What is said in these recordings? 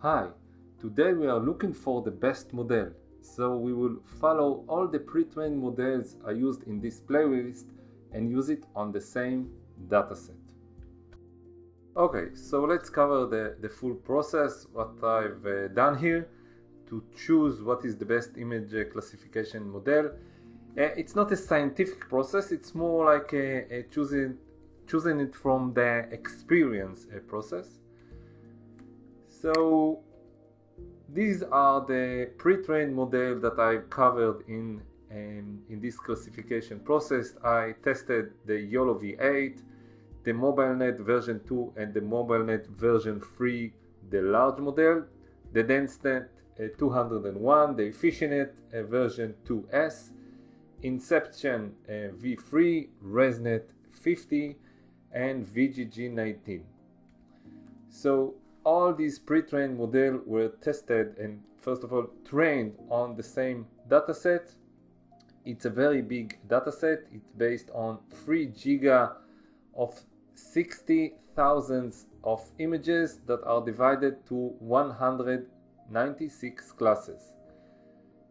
Hi, today we are looking for the best model, so we will follow all the pre-trained models I used in this playlist and use it on the same dataset. Okay, so let's cover the full process, what I've done here to choose what is the best image classification model. It's not a scientific process, it's more like choosing it from the experience process. So these are the pre-trained models that I covered in this classification process. I tested the YOLO V8, the MobileNet version 2 and the MobileNet version 3, the large model, the DenseNet 201, the EfficientNet version 2S, Inception V3, ResNet 50, and VGG19. So all these pre-trained models were tested and first of all trained on the same dataset. It's a very big dataset. It's based on 3 giga of 60,000 of images that are divided to 196 classes.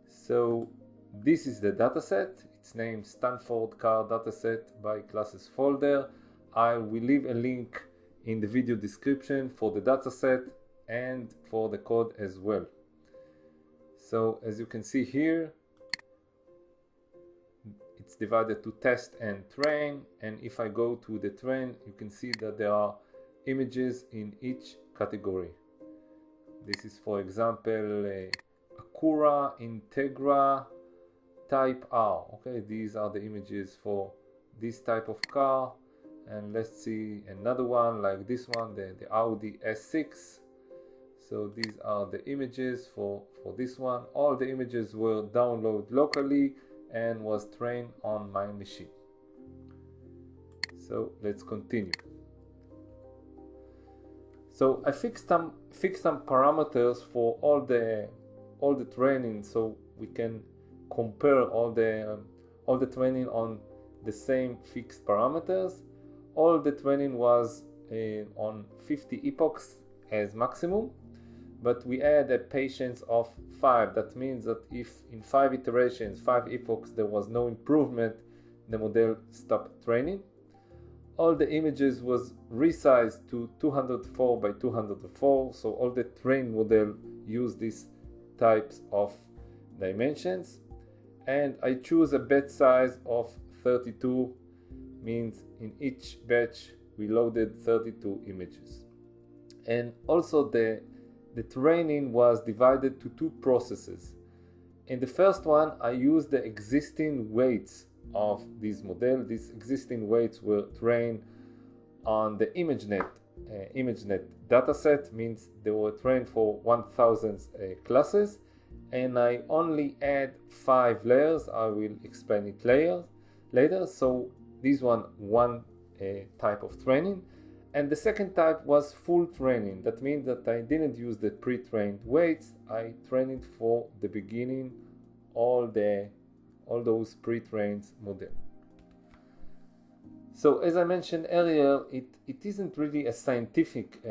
So this is the dataset. It's named Stanford Car Dataset by Classes folder. I will leave a link in the video description for the dataset and for the code as well. So as you can see here, it's divided to test and train, and if I go to the train, you can see that there are images in each category. This is, for example, Acura Integra Type R. Okay, these are the images for this type of car. And let's see another one like this one, the Audi S6. So these are the images for this one. All the images were downloaded locally and was trained on my machine. So let's continue. So I fixed some parameters for all the training, so we can compare all the training on the same fixed parameters. All the training was on 50 epochs as maximum, but we had a patience of 5. That means that if in 5 iterations, 5 epochs, there was no improvement, the model stopped training. All the images was resized to 204 by 204, so all the trained model used these types of dimensions. And I choose a batch size of 32, means in each batch we loaded 32 images. And also the training was divided to 2 processes. In the first one, I used the existing weights of this model. These existing weights were trained on the ImageNet dataset, means they were trained for 1000 classes, and I only add 5 layers. I will explain it later. So this one type of training, and the second type was full training. That means that I didn't use the pre-trained weights. I trained it for the beginning, all those pre-trained models. So as I mentioned earlier, it isn't really a scientific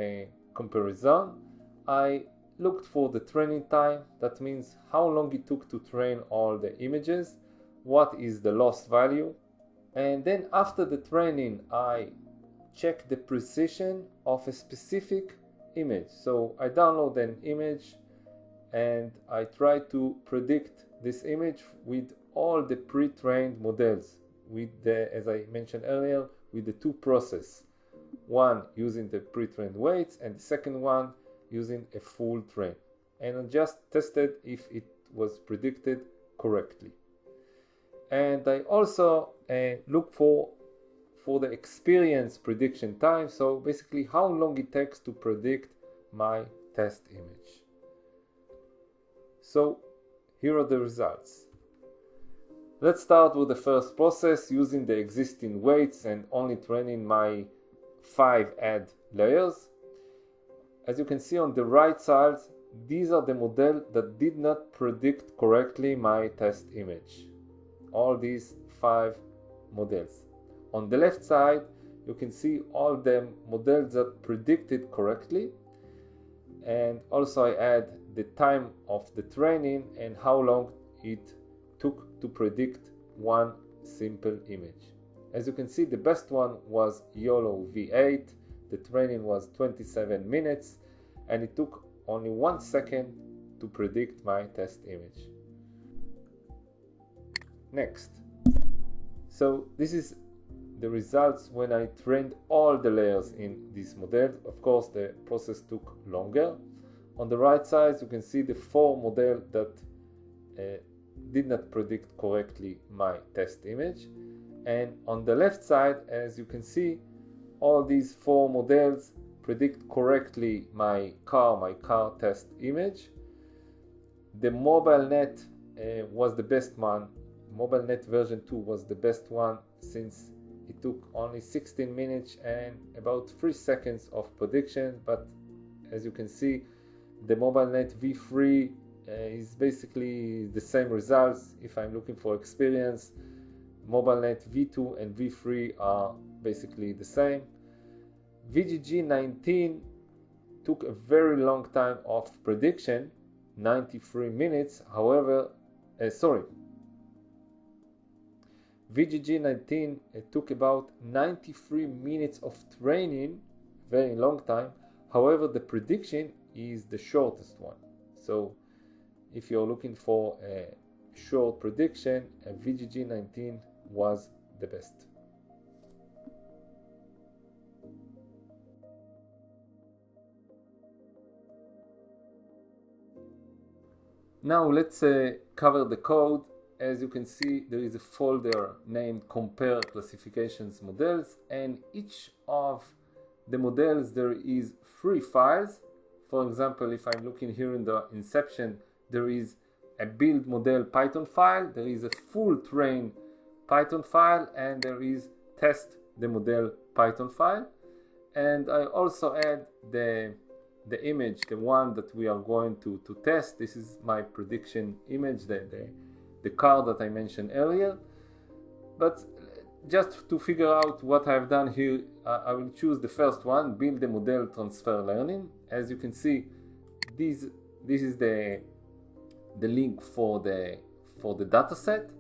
comparison. I looked for the training time. That means how long it took to train all the images, what is the loss value. And then after the training, I check the precision of a specific image. So I download an image and I try to predict this image with all the pre-trained models, with as I mentioned earlier, with the 2 processes. One using the pre-trained weights and the second one using a full train. And I just tested if it was predicted correctly. And I also look for the experience prediction time, so basically how long it takes to predict my test image. So here are the results. Let's start with the first process, using the existing weights and only training my 5 add layers. As you can see on the right side, these are the models that did not predict correctly my test image. All these 5 models. On the left side, you can see all the models that predicted correctly. and also I add the time of the training and how long it took to predict one simple image. As you can see, the best one was YOLO V8. The training was 27 minutes and it took only 1 second to predict my test image. Next, so this is the results when I trained all the layers in this model. Of course, the process took longer. On the right side, you can see the 4 models that did not predict correctly my test image. And on the left side, as you can see, all these 4 models predict correctly my car test image. The MobileNet was the best one. MobileNet version 2 was the best one since it took only 16 minutes and about 3 seconds of prediction. But as you can see, the MobileNet V3 is basically the same results. If I'm looking for experience, MobileNet V2 and V3 are basically the same. VGG19 took a very long time of prediction, 93 minutes. However, VGG19 took about 93 minutes of training, very long time. However, the prediction is the shortest one. So if you're looking for a short prediction, VGG19 was the best. Now let's cover the code. As you can see, there is a folder named Compare Classifications Models, and each of the models there is 3 files. For example, if I'm looking here in the inception, there is a build model Python file, there is a full train Python file, and there is test the model Python file. And I also add the image, the one that we are going to test. This is my prediction image, the car that I mentioned earlier. But just to figure out what I've done here, I will choose the first one, build the model transfer learning. As you can see, this is the link for the dataset.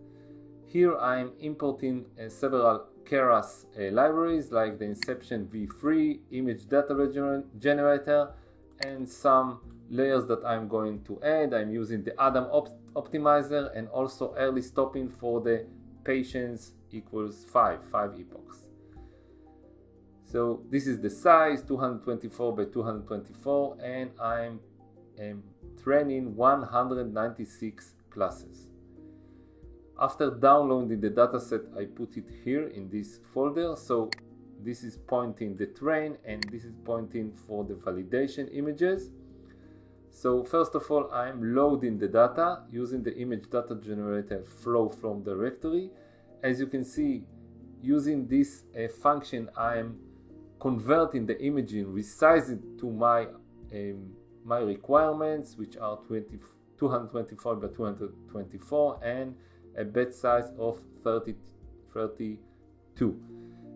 Here I'm importing several Keras libraries like the Inception V3, image data generator, and some layers that I'm going to add. I'm using the Adam optimizer and also early stopping for the patience equals 5 epochs. So this is the size, 224 by 224, and I'm training 196 classes. After downloading the dataset, I put it here in this folder. So this is pointing the train and this is pointing for the validation images. So first of all, I'm loading the data using the image data generator flow from directory. As you can see, using this function, I'm converting the imaging, resizing to my requirements, which are 224 by 224 and a bed size of 32.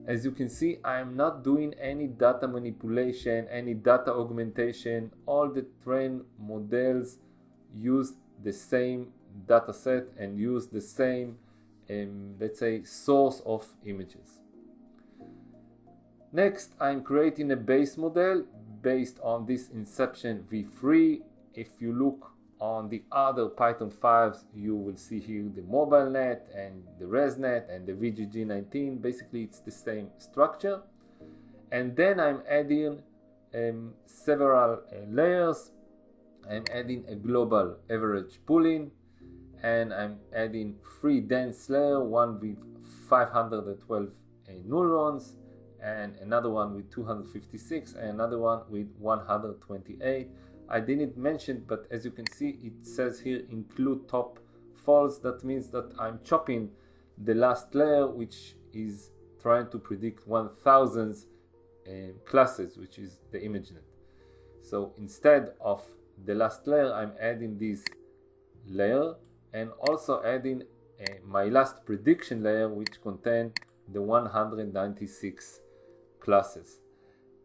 As you can see, I am not doing any data manipulation, any data augmentation. All the trained models use the same data set and use the same, let's say, source of images. Next, I'm creating a base model based on this Inception V3. If you look on the other Python files, you will see here the MobileNet and the ResNet and the VGG19. Basically, it's the same structure. And then I'm adding several layers. I'm adding a global average pooling, and I'm adding 3 dense layers, one with 512 neurons, and another one with 256, and another one with 128. I didn't mention, but as you can see, it says here include top false. That means that I'm chopping the last layer, which is trying to predict 1000 classes, which is the ImageNet. So instead of the last layer, I'm adding this layer and also adding my last prediction layer, which contains the 196 classes.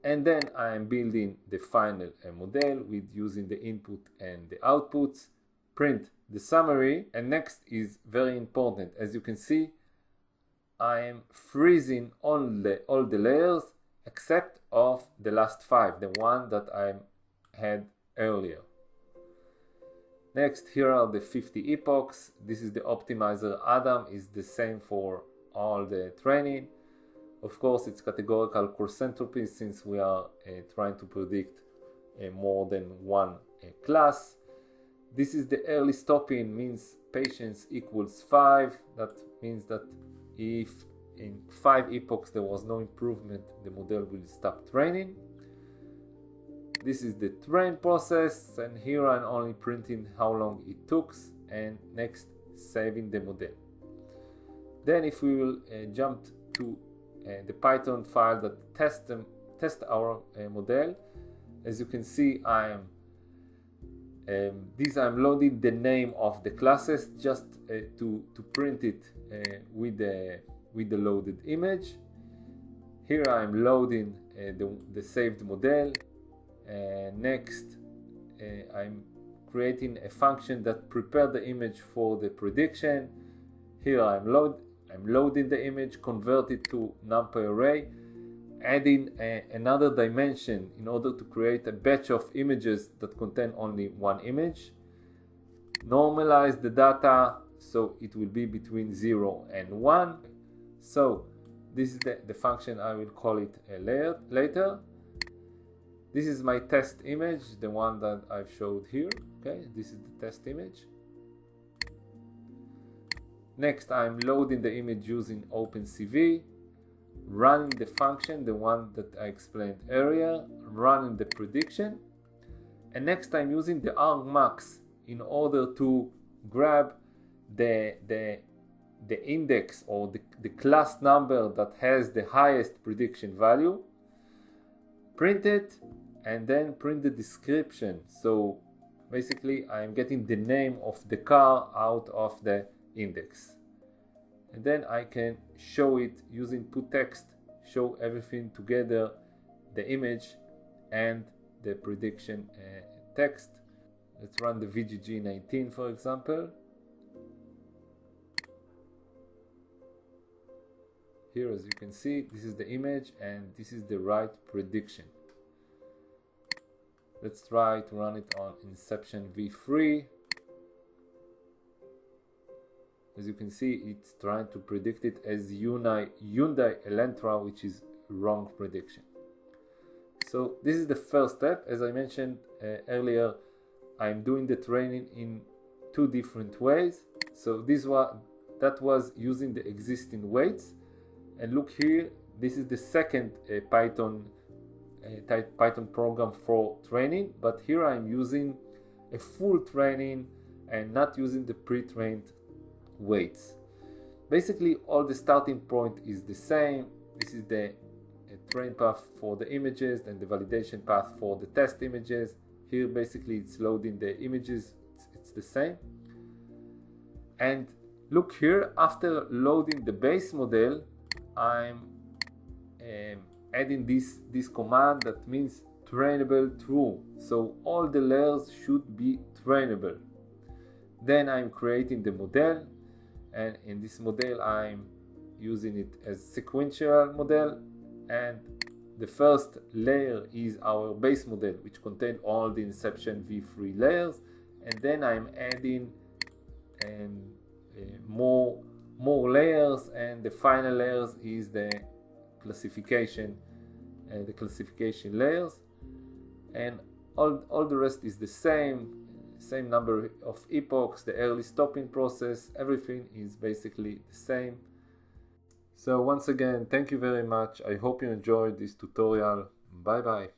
And then I am building the final model with using the input and the outputs, print the summary, and next is very important. As you can see, I am freezing all the layers except of the last 5, the one that I had earlier. Next, here are the 50 epochs. This is the optimizer Adam, is the same for all the training. Of course, it's categorical cross entropy since we are trying to predict more than one class. This is the early stopping, means patience equals 5. That means that if in 5 epochs there was no improvement, the model will stop training. This is the train process, and here I'm only printing how long it took, and next saving the model. Then if we will jump to the Python file that test our model, as you can see, I'm loading the name of the classes just to print it with the loaded image. Here I'm loading the saved model. Next, I'm creating a function that prepares the image for the prediction. Here I'm loading the image, convert it to NumPy array, adding another dimension in order to create a batch of images that contain only one image. Normalize the data so it will be between 0 and 1. So this is the function. I will call it later. This is my test image, the one that I've showed here. Okay, this is the test image. Next, I'm loading the image using OpenCV, running the function, the one that I explained earlier, running the prediction. And next, I'm using the argmax in order to grab the index or the class number that has the highest prediction value, print it, and then print the description. So basically I'm getting the name of the car out of the index, and then I can show it using putText, show everything together, the image and the prediction text. Let's run the VGG19 for example. Here, as you can see, this is the image and this is the right prediction. Let's try to run it on Inception v3. As you can see, it's trying to predict it as Hyundai Elantra, which is wrong prediction. So this is the first step. As I mentioned earlier, I'm doing the training in 2 different ways. So that was using the existing weights. And look here, this is the second Python program for training, but here I'm using a full training and not using the pre-trained weights. Basically, all the starting point is the same. This is the train path for the images and the validation path for the test images. Here, basically, it's loading the images. It's the same. And look here, after loading the base model, I'm adding this command that means trainable true. So all the layers should be trainable. Then I'm creating the model, and in this model I'm using it as sequential model, and the first layer is our base model, which contains all the Inception v3 layers, and then I'm adding more layers, and the final layers is the classification layers, and all the rest is the same number of epochs, the early stopping process, everything is basically the same. So once again, thank you very much. I hope you enjoyed this tutorial. Bye bye.